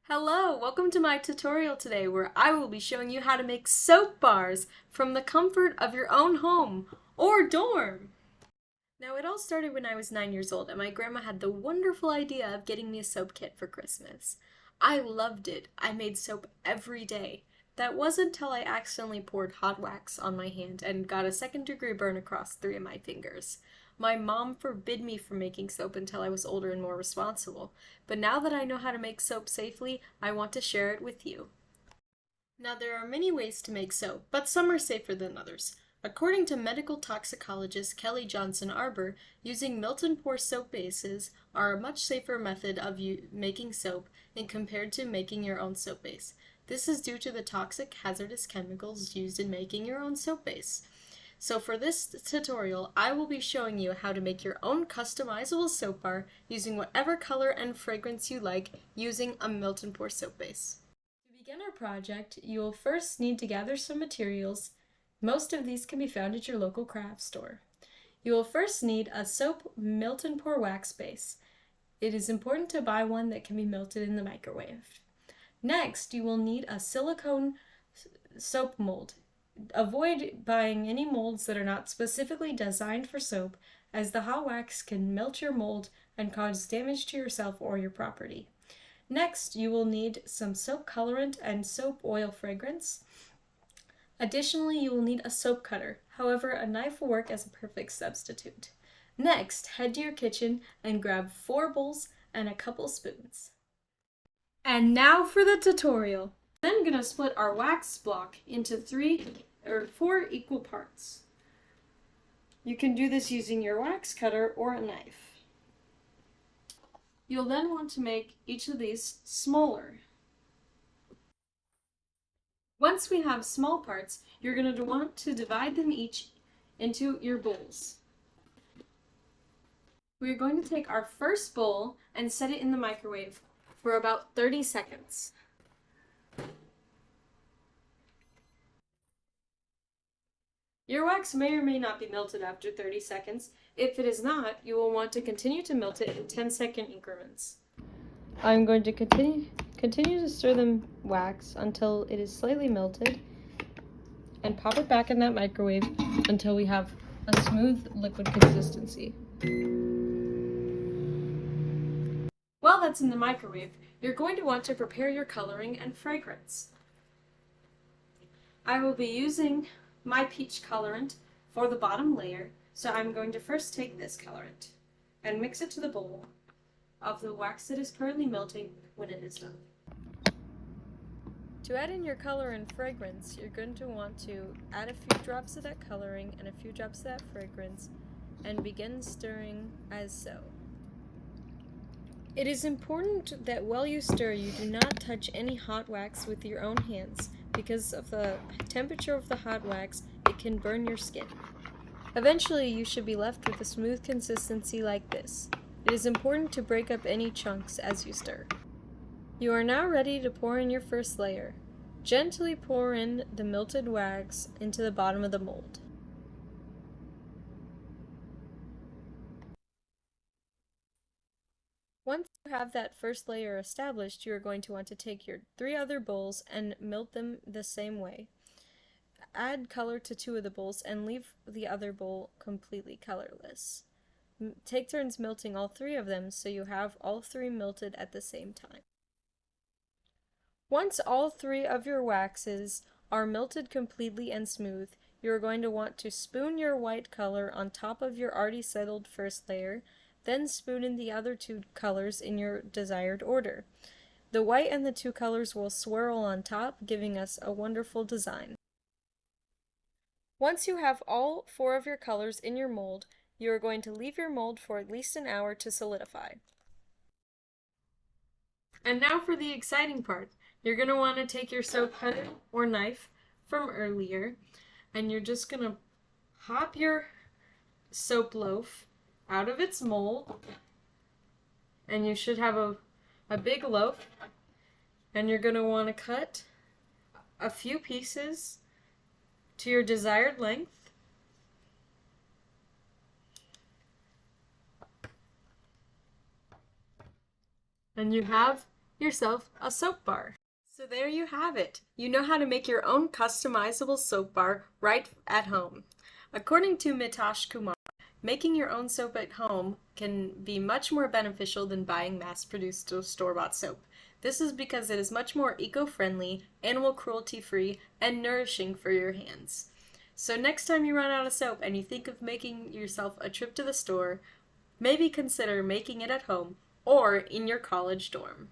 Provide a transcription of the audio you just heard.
Hello, welcome to my tutorial today where I will be showing you how to make soap bars from the comfort of your own home or dorm. Now it all started when I was 9 years old and my grandma had the wonderful idea of getting me a soap kit for Christmas. I loved it. I made soap every day. That wasn't until I accidentally poured hot wax on my hand and got a second-degree burn across 3 of my fingers. My mom forbid me from making soap until I was older and more responsible, but now that I know how to make soap safely, I want to share it with you. Now there are many ways to make soap, but some are safer than others. According to medical toxicologist Kelly Johnson Arbor, using melt and pour soap bases are a much safer method of making soap than compared to making your own soap base. This is due to the toxic hazardous chemicals used in making your own soap base. So for this tutorial, I will be showing you how to make your own customizable soap bar using whatever color and fragrance you like using a melt and pour soap base. To begin our project, you will first need to gather some materials. Most of these can be found at your local craft store. You will first need a soap melt and pour wax base. It is important to buy one that can be melted in the microwave. Next, you will need a silicone soap mold. Avoid buying any molds that are not specifically designed for soap, as the hot wax can melt your mold and cause damage to yourself or your property. Next, you will need some soap colorant and soap oil fragrance. Additionally, you will need a soap cutter. However, a knife will work as a perfect substitute. Next, head to your kitchen and grab 4 bowls and a couple spoons. And now for the tutorial. Then going to split our wax block into 4 equal parts. You can do this using your wax cutter or a knife. You'll then want to make each of these smaller. Once we have small parts, you're going to want to divide them each into your bowls. We're going to take our first bowl and set it in the microwave for about 30 seconds. Your wax may or may not be melted after 30 seconds. If it is not, you will want to continue to melt it in 10-second increments. I'm going to continue to stir the wax until it is slightly melted and pop it back in that microwave until we have a smooth liquid consistency. While that's in the microwave, you're going to want to prepare your coloring and fragrance. I will be using my peach colorant for the bottom layer, so I'm going to first take this colorant and mix it to the bowl of the wax that is currently melting when it is done. To add in your color and fragrance, you're going to want to add a few drops of that coloring and a few drops of that fragrance and begin stirring as so. It is important that while you stir, you do not touch any hot wax with your own hands. Because of the temperature of the hot wax, it can burn your skin. Eventually, you should be left with a smooth consistency like this. It is important to break up any chunks as you stir. You are now ready to pour in your first layer. Gently pour in the melted wax into the bottom of the mold. Once you have that first layer established, you are going to want to take your 3 other bowls and melt them the same way. Add color to 2 of the bowls and leave the other bowl completely colorless. Take turns melting all 3 of them so you have all 3 melted at the same time. Once all 3 of your waxes are melted completely and smooth, you are going to want to spoon your white color on top of your already settled first layer. Then spoon in the other 2 colors in your desired order. The white and the 2 colors will swirl on top, giving us a wonderful design. Once you have all 4 of your colors in your mold, you are going to leave your mold for at least an hour to solidify. And now for the exciting part. You're going to want to take your soap cutter or knife from earlier, and you're just going to pop your soap loaf out of its mold, and you should have a big loaf, and you're going to want to cut a few pieces to your desired length. And you have yourself a soap bar. So there you have it. You know how to make your own customizable soap bar right at home. According to Mitash Kumar, making your own soap at home can be much more beneficial than buying mass-produced store-bought soap. This is because it is much more eco-friendly, animal cruelty-free, and nourishing for your hands. So next time you run out of soap and you think of making yourself a trip to the store, maybe consider making it at home or in your college dorm.